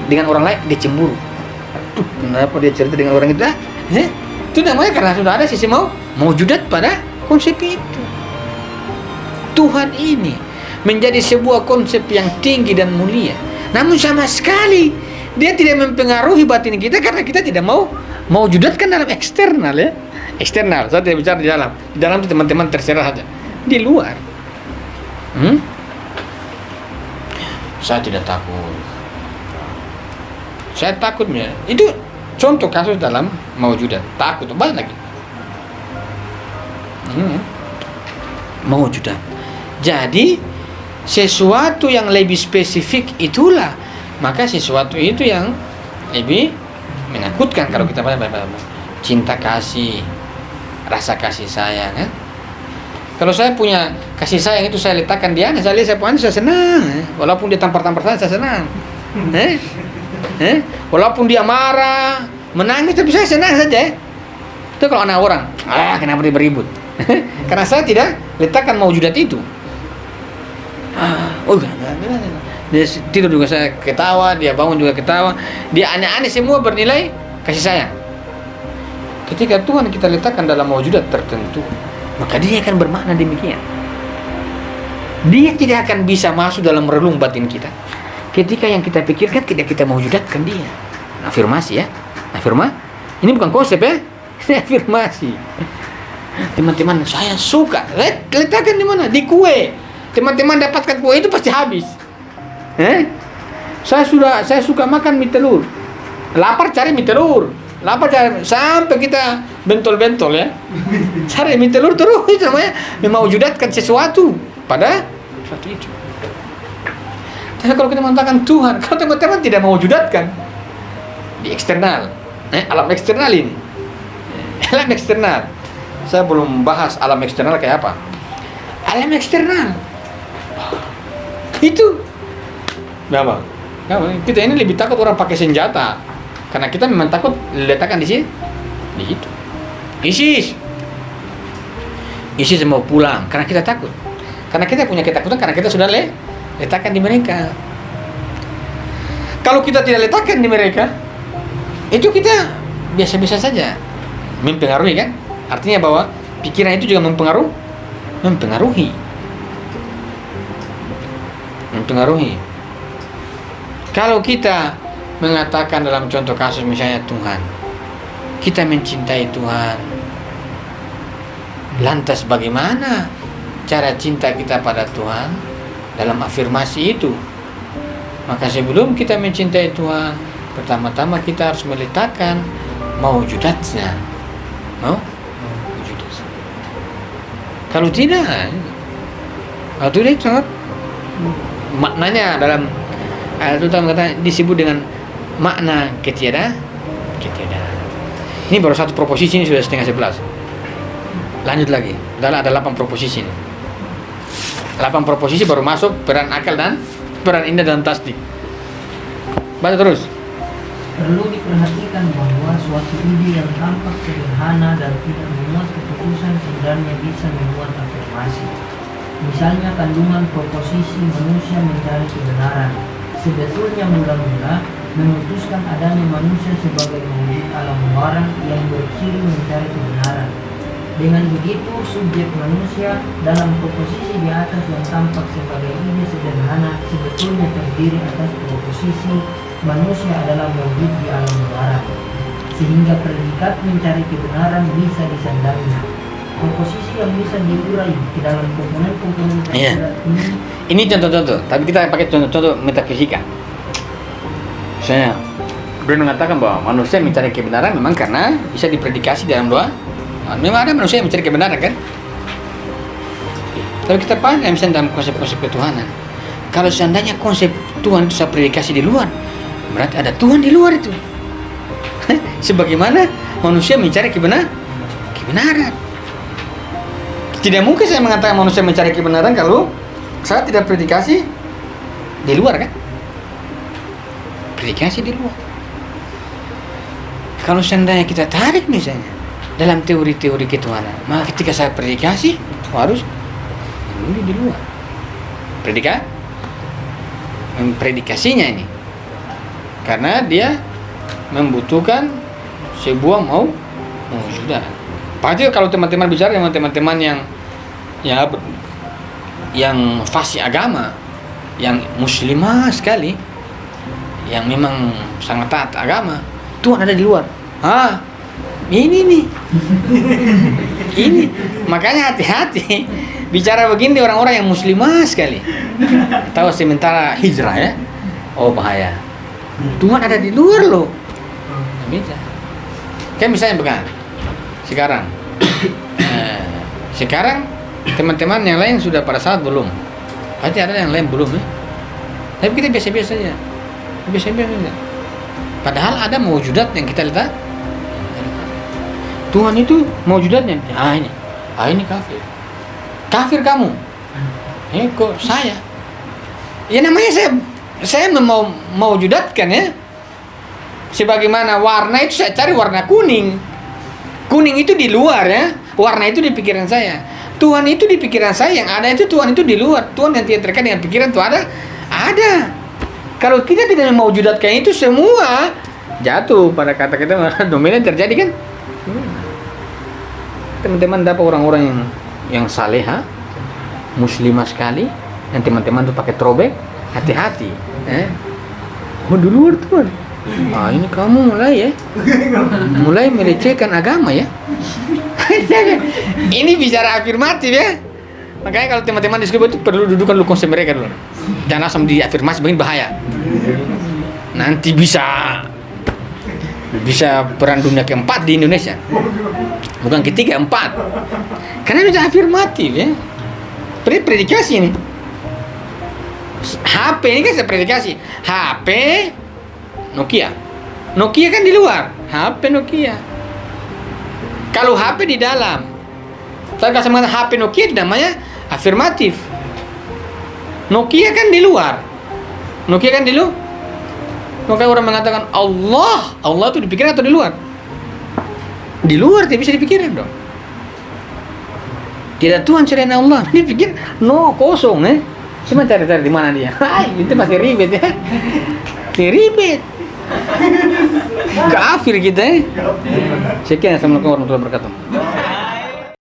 dengan orang lain, dia cemburu. Aduh, kenapa dia cerita dengan orang itu? Itu namanya karena sudah ada sisi mewujudat pada konsep itu. Tuhan ini menjadi sebuah konsep yang tinggi dan mulia. Namun sama sekali dia tidak mempengaruhi batin kita karena kita tidak mau mewujudkan dalam eksternal ya. Eksternal, saya tidak bicara di dalam. Di dalam itu teman-teman terserah saja. Di luar. Saya tidak takut. Saya takutnya itu contoh kasus dalam mewujudan. Takut banyak lagi. Mewujudan. Jadi sesuatu yang lebih spesifik itulah, maka sesuatu itu yang lebih menakutkan. Kalau kita cinta kasih, rasa kasih sayang kan? Kalau saya punya kasih sayang itu saya letakkan di anak, saya lihat saya punya, saya senang. Walaupun dia tampar-tampar saya senang. Walaupun dia marah, menangis, tapi saya senang saja. Itu kalau anak orang, kenapa dia beribut? Karena saya tidak letakkan mewujudat itu. Dia tidur juga saya ketawa, dia bangun juga ketawa, dia aneh-aneh semua bernilai kasih sayang. Ketika Tuhan kita letakkan dalam mewujudat tertentu, maka dia akan bermakna demikian. Dia tidak akan bisa masuk dalam relung batin kita ketika yang kita pikirkan tidak kita mewujudatkan dia. Afirmasi ya, ini bukan konsep ya, ini afirmasi. Teman-teman, saya suka, letakkan di mana? Di kue. Teman-teman dapatkan kue itu pasti habis. Saya suka makan mie telur. Lapar cari mie telur. Sampai kita bentol-bentol ya. Cari mie telur terus, itu namanya mewujudatkan sesuatu pada sesuatu itu. Tapi kalau kita mengatakan Tuhan, kalau teman-teman tidak mewujudatkan di eksternal, alam eksternal ini. Alam eksternal. Saya belum bahas alam eksternal kayak apa. Alam eksternal itu apa? Kita ini lebih takut orang pakai senjata karena kita memang takut letakkan di sini, di itu. ISIS mau pulang karena kita takut, karena kita punya ketakutan karena kita sudah letakkan di mereka. Kalau kita tidak letakkan di mereka, itu kita biasa-biasa saja. Mempengaruhi kan? Artinya bahwa pikiran itu juga mempengaruhi. Kalau kita mengatakan dalam contoh kasus misalnya Tuhan, kita mencintai Tuhan, lantas bagaimana cara cinta kita pada Tuhan dalam afirmasi itu? Maka sebelum kita mencintai Tuhan, pertama-tama kita harus meletakkan mewujudatnya. Kalau tidak sangat maknanya dalam ayat itu disebut dengan makna ketiadaan. Ini baru satu proposisi, ini sudah 10:30. Lanjut lagi, ada 8 proposisi ini. 8 proposisi baru masuk peran akal dan peran indah dalam tasdik. Baca terus. Perlu diperhatikan bahwa suatu ide yang tampak sederhana dan tidak memuat keputusan sebenarnya bisa memuat afirmasi. Misalnya kandungan proposisi manusia mencari kebenaran, sebetulnya mula-mula memutuskan adanya manusia sebagai makhluk alam barang yang berciri mencari kebenaran. Dengan begitu, subjek manusia dalam proposisi di atas yang tampak sebagai ide sederhana sebetulnya terdiri atas proposisi manusia adalah wujud di alam barat, sehingga predikat mencari kebenaran bisa disandarnya. Proposisi yang bisa diurai ke dalam komponen-komponen tersirat Ini contoh-contoh, tapi kita pakai contoh-contoh metafisika. Misalnya, Bruno mengatakan bahwa manusia mencari kebenaran memang karena bisa dipredikasi dalam doa. Memang ada manusia yang mencari kebenaran kan? Tapi kita pandai misalnya dalam konsep-konsep ketuhanan. Kalau seandainya konsep Tuhan itu saya predikasi di luar, berarti ada Tuhan di luar itu. Sebagaimana manusia mencari kebenaran. Tidak mungkin saya mengatakan manusia mencari kebenaran kalau saya tidak predikasi di luar kan? Predikasi di luar. Kalau seandainya kita tarik misalnya dalam teori-teori ketuhanan, maka ketika saya predikasi harus di luar. Predikasinya ini karena dia membutuhkan sebuah mewujudan. Pasti kalau teman-teman bicara dengan teman-teman yang fasih agama, yang muslimah sekali, yang memang sangat taat agama, Tuhan ada di luar. Ini nih. Ini makanya hati-hati bicara begini orang-orang yang muslimah sekali. Tahu sementara hijrah ya. Oh bahaya. Tuhan ada di luar loh. Bisa. Kayak misalnya begini. Sekarang teman-teman yang lain sudah pada saat belum. Pasti ada yang lain belum ya. Tapi kita biasa-biasa saja. Biasa-biasa saja. Padahal ada mewujudat yang kita lihat. Tuhan itu mewujudatnya. Ini kafir. Kafir kamu. Kok saya? Ya namanya saya mau mewujudatkan ya. Sebagaimana warna itu saya cari warna kuning. Kuning itu di luar ya. Warna itu di pikiran saya. Tuhan itu di pikiran saya. Yang ada itu Tuhan itu di luar. Tuhan yang tidak terkait dengan pikiran itu ada. Kalau kita tidak mewujudatkan itu semua jatuh pada kata kita dominan terjadi kan. Teman-teman dapat orang-orang yang saleha, muslimah sekali, yang teman-teman tuh pakai throwback, hati-hati. Di luar Tuhan. Ini kamu mulai melecehkan agama ya. Ini bicara afirmatif ya. Makanya kalau teman-teman diskusi itu perlu dudukan dulu konsep mereka dulu. Jangan langsung diafirmasi, begini bahaya. Nanti bisa perang dunia keempat di Indonesia. Bukan ketiga, 4. Karena itu afirmatif ya. Predikasi ini. HP ini kan saya predikasi. HP Nokia. Nokia kan di luar. HP Nokia. Kalau HP di dalam. Tapi kalau saya mengatakan HP Nokia itu namanya afirmatif. Nokia kan di luar. Maka orang mengatakan Allah itu dipikirin atau di luar? Di luar tidak bisa dipikirin dong. Tidak Tuhan selain Allah. Dia pikir kosong Cuma cari-cari di mana dia. Itu masih ribet ya. Ribet. Kafir kita Sekian, assalamualaikum warahmatullahi wabarakatuh.